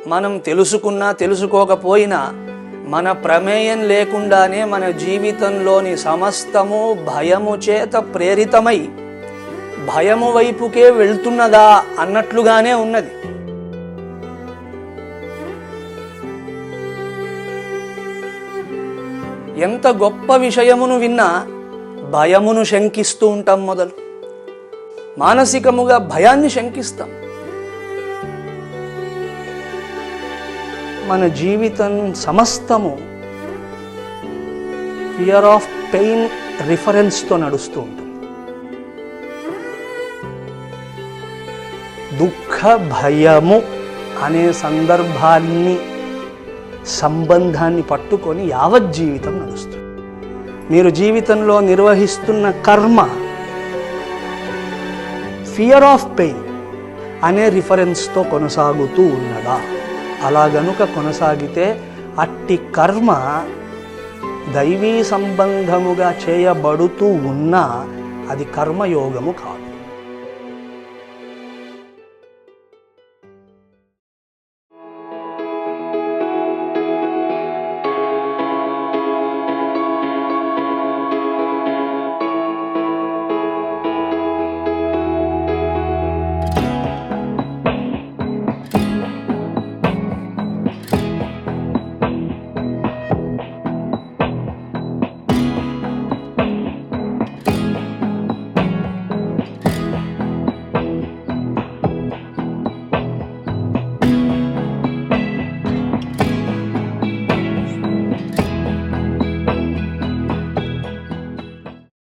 మనం తెలుసుకున్నా తెలుసుకోకపోయినా మన ప్రమేయం లేకుండానే మన జీవితంలోని సమస్తము భయము చేత ప్రేరితమై భయము వైపుకే వెళ్తున్నదా అన్నట్లుగానే ఉన్నది. ఎంత గొప్ప విషయమును విన్నా భయమును శంకిస్తూ ఉంటాం. మొదలు మానసికముగా భయాన్ని శంకిస్తాం. మన జీవితం సమస్తము ఫియర్ ఆఫ్ పెయిన్ రిఫరెన్స్తో నడుస్తూ ఉంటుంది. దుఃఖ భయము అనే సంబంధాన్ని పట్టుకొని యావత్ జీవితం నడుస్తుంది. మీరు జీవితంలో నిర్వహిస్తున్న కర్మ ఫియర్ ఆఫ్ పెయిన్ అనే రిఫరెన్స్తో కొనసాగుతూ ఉన్నదా? అలా గనుక కొనసాగితే అట్టి కర్మ దైవీ సంబంధముగా చేయబడుతూ ఉన్నా అది కర్మయోగము కాదు.